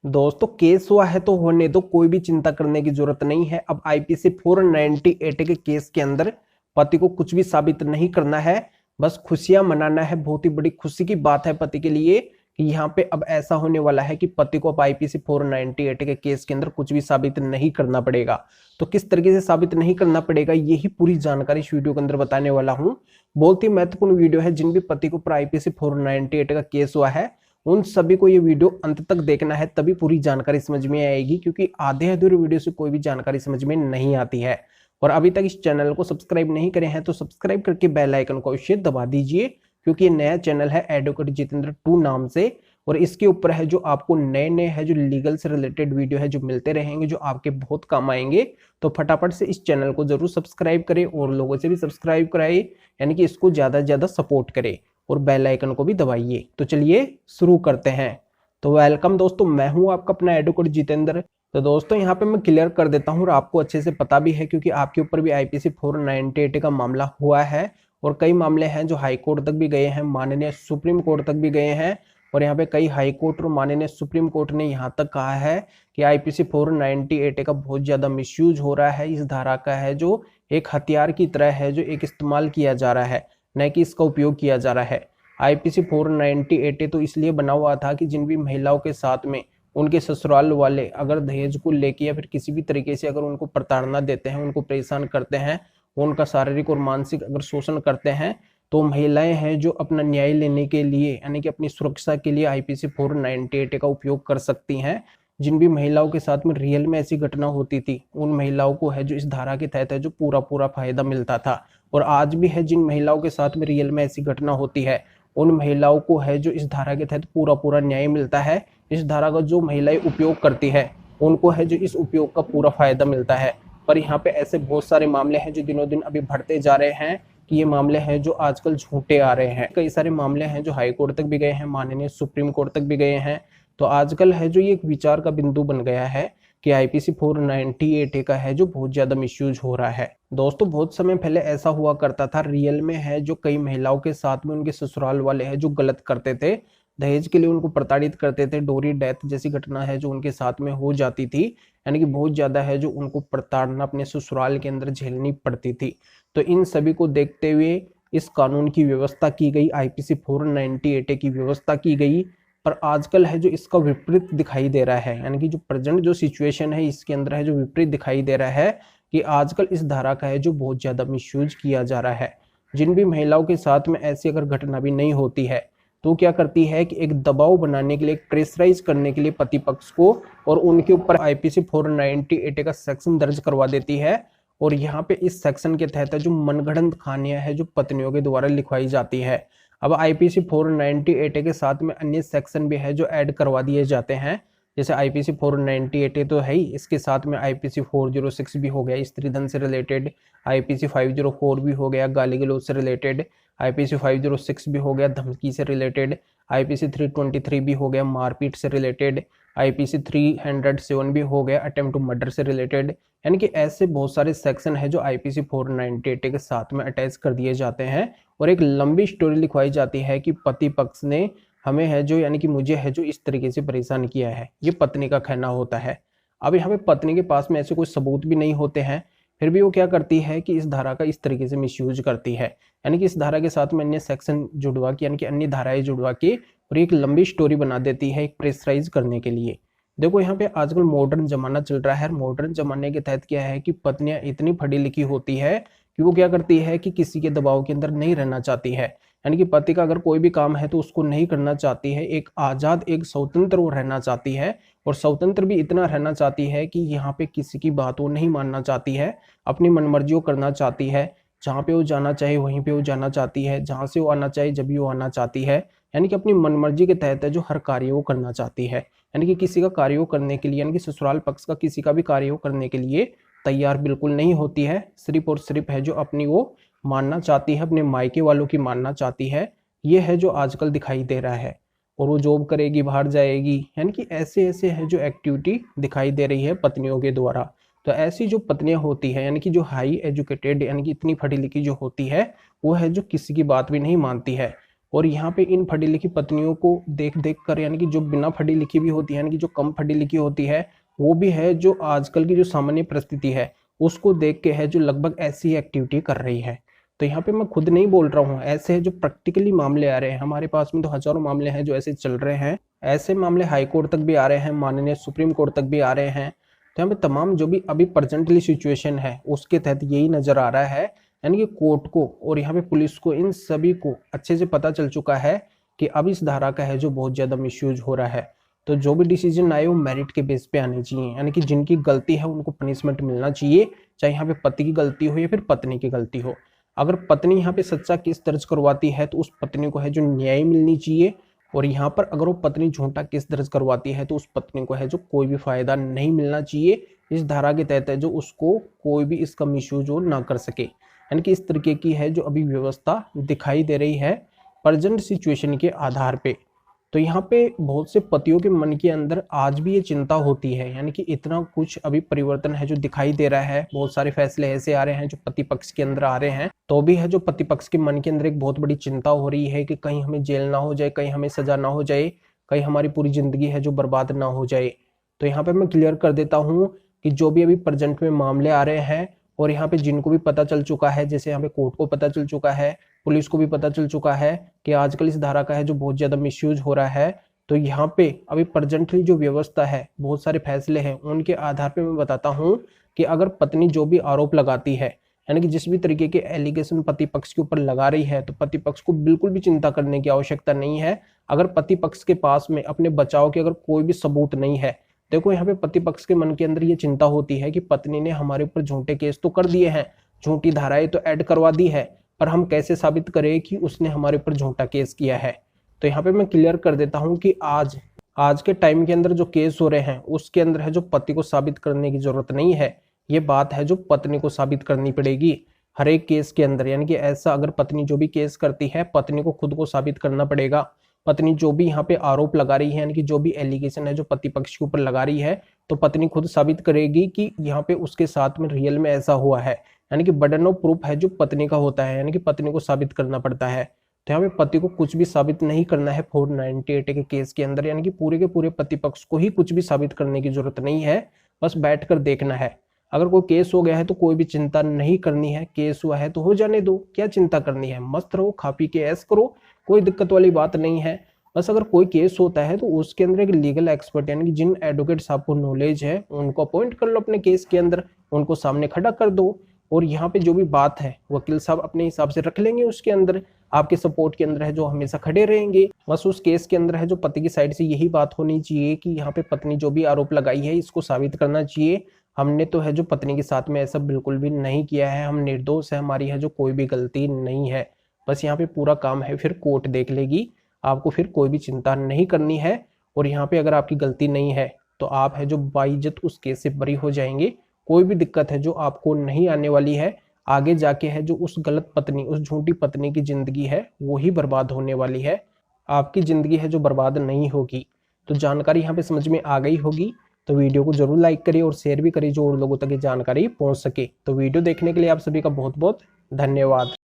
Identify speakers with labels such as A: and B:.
A: दोस्तों केस हुआ है तो होने दो, कोई भी चिंता करने की जरूरत नहीं है। अब आईपीसी 498 के केस के अंदर पति को कुछ भी साबित नहीं करना है, बस खुशियां मनाना है। बहुत ही बड़ी खुशी की बात है पति के लिए कि यहाँ पे अब ऐसा होने वाला है कि पति को अब आईपीसी 498 के केस के अंदर कुछ भी साबित नहीं करना पड़ेगा। तो किस तरीके से साबित नहीं करना पड़ेगा, यही पूरी जानकारी इस वीडियो के अंदर बताने वाला हूँ। बहुत ही महत्वपूर्ण वीडियो है। जिन भी पति को आईपीसी 498 का केस हुआ है उन सभी को ये वीडियो अंत तक देखना है, तभी पूरी जानकारी समझ में आएगी, क्योंकि आधे अधूरे वीडियो से कोई भी जानकारी समझ में नहीं आती है। और अभी तक इस चैनल को सब्सक्राइब नहीं करे हैं तो सब्सक्राइब करके बेल आइकन को अवश्य दबा दीजिए, क्योंकि ये नया चैनल है एडवोकेट जितेंद्र 2 नाम से। और इसके ऊपर है जो आपको नए नए है जो लीगल से रिलेटेड वीडियो है जो मिलते रहेंगे, जो आपके बहुत काम आएंगे। तो फटाफट से इस चैनल को जरूर सब्सक्राइब करें और लोगों से भी सब्सक्राइब कराइए, यानी कि इसको ज्यादा से ज्यादा सपोर्ट करें और बेल आइकन को भी दबाइए। तो चलिए शुरू करते हैं। तो वेलकम दोस्तों, मैं हूं आपका अपना एडवोकेट जितेंद्र। तो दोस्तों यहाँ पे मैं क्लियर कर देता हूँ और आपको अच्छे से पता भी है, क्योंकि आपके ऊपर भी आईपीसी 498 का मामला हुआ है और कई मामले हैं जो हाई कोर्ट तक भी गए हैं, माननीय सुप्रीम कोर्ट तक भी गए हैं। और यहाँ पे कई हाई कोर्ट और माननीय सुप्रीम कोर्ट ने यहाँ तक कहा है कि आईपीसी 498 का बहुत ज्यादा मिसयूज हो रहा है। इस धारा का है जो एक हथियार की तरह है, जो एक इस्तेमाल किया जा रहा है, न कि इसका उपयोग किया जा रहा है। आईपीसी 498 तो इसलिए बना हुआ था कि जिन भी महिलाओं के साथ में उनके ससुराल वाले अगर दहेज को लेके या फिर किसी भी तरीके से अगर उनको प्रताड़ना देते हैं, उनको परेशान करते हैं, उनका शारीरिक और मानसिक अगर शोषण करते हैं, तो महिलाएं हैं जो अपना न्याय लेने के लिए यानी कि अपनी सुरक्षा के लिए आईपीसी 498 का उपयोग कर सकती हैं। जिन भी महिलाओं के साथ में रियल में ऐसी घटना होती थी, उन महिलाओं को है जो इस धारा के तहत है जो पूरा पूरा फायदा मिलता था। और आज भी है जिन महिलाओं के साथ में रियल में ऐसी घटना होती है, उन महिलाओं को है जो इस धारा के तहत पूरा पूरा न्याय मिलता है। इस धारा का जो महिलाएं उपयोग करती है उनको है जो इस उपयोग का पूरा फायदा मिलता है। पर यहाँ पे ऐसे बहुत सारे मामले हैं जो दिनों दिन अभी बढ़ते जा रहे हैं कि ये मामले हैं जो आजकल झूठे आ रहे हैं। कई सारे मामले हैं जो हाई कोर्ट तक भी गए हैं, माननीय सुप्रीम कोर्ट तक भी गए हैं। तो आजकल है जो ये एक विचार का बिंदु बन गया है कि आईपीसी 498 का है जो बहुत ज्यादा मिसयूज हो रहा है। दोस्तों बहुत समय पहले ऐसा हुआ करता था, रियल में है जो कई महिलाओं के साथ में उनके ससुराल वाले हैं जो गलत करते थे, दहेज के लिए उनको प्रताड़ित करते थे, डोरी डेथ जैसी घटना है जो उनके साथ में हो जाती थी, यानी कि बहुत ज्यादा है जो उनको प्रताड़ना अपने ससुराल के अंदर झेलनी पड़ती थी। तो इन सभी को देखते हुए इस कानून की व्यवस्था की गई, आईपीसी 498 की व्यवस्था की गई। पर आजकल है जो इसका विपरीत दिखाई दे रहा है, यानी कि जो प्रेजेंट जो सिचुएशन है इसके अंदर है जो विपरीत दिखाई दे रहा है कि आजकल इस धारा का है जो बहुत ज्यादा मिसयूज किया जा रहा है। जिन भी महिलाओं के साथ में ऐसी अगर घटना भी नहीं होती है तो क्या करती है कि एक दबाव बनाने के लिए, एक प्रेशराइज करने के लिए पति पक्ष को, और उनके ऊपर आईपीसी 498 का सेक्शन दर्ज करवा देती है। और यहाँ पे इस सेक्शन के तहत जो मनगढ़ंत कहानियां है जो पत्नियों के द्वारा लिखवाई जाती है। अब आईपीसी 498 के साथ में अन्य सेक्शन भी है जो ऐड करवा दिए जाते हैं। जैसे आईपीसी 498 तो है ही, इसके साथ में आईपीसी 406 भी हो गया स्त्री धन से रिलेटेड, आईपीसी 504 भी हो गया गाली गलौज से रिलेटेड, आईपीसी 506 भी हो गया धमकी से रिलेटेड, आईपीसी 323 भी हो गया मारपीट से रिलेटेड, आईपीसी 307 भी हो गया अटेम्प्ट टू मर्डर से रिलेटेड। यानी कि ऐसे बहुत सारे सेक्शन है जो आईपीसी 498 के साथ में अटैच कर दिए जाते हैं। और एक लंबी स्टोरी लिखवाई जाती है कि पति पक्ष ने हमें है जो, यानी कि मुझे है जो इस तरीके से परेशान किया है, ये पत्नी का कहना होता है। अब यहाँ पे पत्नी के पास में ऐसे कोई सबूत भी नहीं होते हैं, फिर भी वो क्या करती है कि इस धारा का इस तरीके से मिसयूज करती है, यानी कि इस धारा के साथ में अन्य सेक्शन जुड़वा के, यानी कि अन्य धाराएं जुड़वा के, और एक लंबी स्टोरी बना देती है एक प्रेशराइज करने के लिए। देखो यहाँ पे आजकल मॉडर्न जमाना चल रहा है। मॉडर्न जमाने के तहत क्या है कि पत्नियां इतनी पढ़ी लिखी होती है कि वो क्या करती है कि किसी के दबाव के अंदर नहीं रहना चाहती है, यानी कि पति का अगर कोई भी काम है तो उसको नहीं करना चाहती है, एक आजाद एक स्वतंत्र वो रहना चाहती है। और स्वतंत्र भी इतना रहना चाहती है कि यहाँ पे किसी की बात वो नहीं मानना चाहती है, अपनी मनमर्जी वो करना चाहती है, जहाँ पे वो जाना चाहे वहीं पे वो जाना चाहती है, जहाँ से वो आना चाहे जब भी वो आना चाहती है। यानी कि अपनी मनमर्जी के तहत है जो हर कार्य वो करना चाहती है, यानी कि किसी का कार्य वो करने के लिए, यानी कि ससुराल पक्ष का किसी का भी कार्य वो करने के लिए तैयार बिल्कुल नहीं होती है। सिर्फ और सिर्फ है जो अपनी वो मानना चाहती है, अपने मायके वालों की मानना चाहती है। ये है जो आजकल दिखाई दे रहा है। और वो जॉब करेगी, बाहर जाएगी, यानी कि ऐसे ऐसे है जो एक्टिविटी दिखाई दे रही है पत्नियों के द्वारा। तो ऐसी जो पत्नियां होती है, यानी कि जो हाई एजुकेटेड, यानी कि इतनी पढ़ी लिखी जो होती है, वो है जो किसी की बात भी नहीं मानती है। और यहाँ पे इन पढ़ी लिखी पत्नियों को देख देख कर, यानी कि जो बिना पढ़ी लिखी भी होती है, यानी कि जो कम पढ़ी लिखी होती है, वो भी है जो आजकल की जो सामान्य परिस्थिति है उसको देख के है जो लगभग ऐसी एक्टिविटी कर रही है। तो यहाँ पे मैं खुद नहीं बोल रहा हूँ, ऐसे जो प्रैक्टिकली मामले आ रहे हैं हमारे पास में, तो हजारों मामले हैं जो ऐसे चल रहे हैं। ऐसे मामले हाई कोर्ट तक भी आ रहे हैं, माननीय सुप्रीम कोर्ट तक भी आ रहे हैं। तो यहाँ पे तमाम जो भी अभी प्रेजेंटली सिचुएशन है उसके तहत यही नजर आ रहा है, यानी कि कोर्ट को और यहाँ पे पुलिस को, इन सभी को अच्छे से पता चल चुका है कि अब इस धारा का है जो बहुत ज्यादा मिसयूज हो रहा है। तो जो भी डिसीजन आए वो मेरिट के बेस पे आने चाहिए, यानी कि जिनकी गलती है उनको पनिशमेंट मिलना चाहिए, चाहे यहाँ पे पति की गलती हो या फिर पत्नी की गलती हो। अगर पत्नी यहाँ पे सच्चा केस दर्ज करवाती है तो उस पत्नी को है जो न्याय मिलनी चाहिए, और यहाँ पर अगर वो पत्नी झूठा केस दर्ज करवाती है तो उस पत्नी को है जो कोई भी फायदा नहीं मिलना चाहिए। इस धारा के तहत है जो उसको कोई भी इसका मिसयूज ना कर सके, यानी कि इस तरीके की है जो अभी व्यवस्था दिखाई दे रही है प्रेजेंट सिचुएशन के आधार पे। तो यहाँ पे बहुत से पतियों के मन के अंदर आज भी ये चिंता होती है, यानी कि इतना कुछ अभी परिवर्तन है जो दिखाई दे रहा है। बहुत सारे फैसले ऐसे आ रहे हैं जो पति पक्ष के अंदर आ रहे हैं, तो भी है जो पति पक्ष के मन के अंदर एक बहुत बड़ी चिंता हो रही है कि कहीं हमें जेल ना हो जाए, कहीं हमें सजा ना हो जाए, कहीं हमारी पूरी जिंदगी है जो बर्बाद ना हो जाए। तो यहाँ पे मैं क्लियर कर देता हूँ कि जो भी अभी प्रेजेंट में मामले आ रहे हैं और यहाँ पे जिनको भी पता चल चुका है, जैसे यहाँ पे कोर्ट को पता चल चुका है, पुलिस को भी पता चल चुका है कि आजकल इस धारा का है जो बहुत ज्यादा मिसयूज हो रहा है, तो यहाँ पे अभी प्रेजेंटली जो व्यवस्था है, बहुत सारे फैसले हैं, उनके आधार पे मैं बताता हूँ कि अगर पत्नी जो भी आरोप लगाती है, यानी कि जिस भी तरीके के एलिगेशन पति पक्ष के ऊपर लगा रही है, तो पति पक्ष को बिल्कुल भी चिंता करने की आवश्यकता नहीं है। अगर पति पक्ष के पास में अपने बचाव के अगर कोई भी सबूत नहीं है, देखो यहाँ पे पति पक्ष के मन के अंदर ये चिंता होती है कि पत्नी ने हमारे ऊपर झूठे केस तो कर दिए हैं, झूठी धाराएं तो ऐड करवा दी है, पर हम कैसे साबित करें कि उसने हमारे ऊपर झूठा केस किया है। तो यहाँ पे मैं क्लियर कर देता हूँ कि आज के टाइम के अंदर जो केस हो रहे हैं उसके अंदर है जो पति को साबित करने की जरूरत नहीं है, ये बात है जो पत्नी को साबित करनी पड़ेगी हर एक केस के अंदर। यानी कि ऐसा अगर पत्नी जो भी केस करती है, पत्नी को खुद को साबित करना पड़ेगा। पत्नी जो भी यहाँ पे आरोप लगा रही है, यानी कि जो भी एलिगेशन है जो पति पक्ष के ऊपर लगा रही है, तो पत्नी खुद साबित करेगी कि यहाँ पे उसके साथ में रियल में ऐसा हुआ है, यानी कि बर्डन ऑफ प्रूफ है जो पत्नी का होता है, यानी कि पत्नी को साबित करना पड़ता है। तो यहाँ पे पति को कुछ भी साबित नहीं करना है 498 के केस के अंदर, यानी कि पूरे के पूरे पति पक्ष को ही कुछ भी साबित करने की जरूरत नहीं है, बस बैठकर देखना है। अगर कोई केस हो गया है तो कोई भी चिंता नहीं करनी है, केस हुआ है तो हो जाने दो, क्या चिंता करनी है, मस्त रहो, खा पी के ऐश करो, कोई दिक्कत वाली बात नहीं है। बस अगर कोई केस होता है तो उसके अंदर एक लीगल एक्सपर्ट, यानी कि जिन एडवोकेट्स आपको नॉलेज है उनको अपॉइंट कर लो अपने केस के अंदर, उनको सामने खड़ा कर दो, और यहाँ पे जो भी बात है वकील साहब अपने हिसाब से रख लेंगे, उसके अंदर आपके सपोर्ट के अंदर है जो हमेशा खड़े रहेंगे। बस उस केस के अंदर है जो पति की साइड से यही बात होनी चाहिए कि यहाँ पे पत्नी जो भी आरोप लगाई है इसको साबित करना चाहिए, हमने तो है जो पत्नी के साथ में ऐसा बिल्कुल भी नहीं किया है, हम निर्दोष है, हमारी है जो कोई भी गलती नहीं है। बस यहाँ पे पूरा काम है फिर कोर्ट देख लेगी, आपको फिर कोई भी चिंता नहीं करनी है। और यहाँ पे अगर आपकी गलती नहीं है तो आप है जो बाइज्जत उस केस से बरी हो जाएंगे, कोई भी दिक्कत है जो आपको नहीं आने वाली है। आगे जाके है जो उस गलत पत्नी, उस झूठी पत्नी की जिंदगी है वो ही बर्बाद होने वाली है, आपकी जिंदगी है जो बर्बाद नहीं होगी। तो जानकारी यहाँ पे समझ में आ गई होगी, तो वीडियो को जरूर लाइक करिए और शेयर भी करिए जो और लोगों तक ये जानकारी पहुंच सके। तो वीडियो देखने के लिए आप सभी का बहुत बहुत धन्यवाद।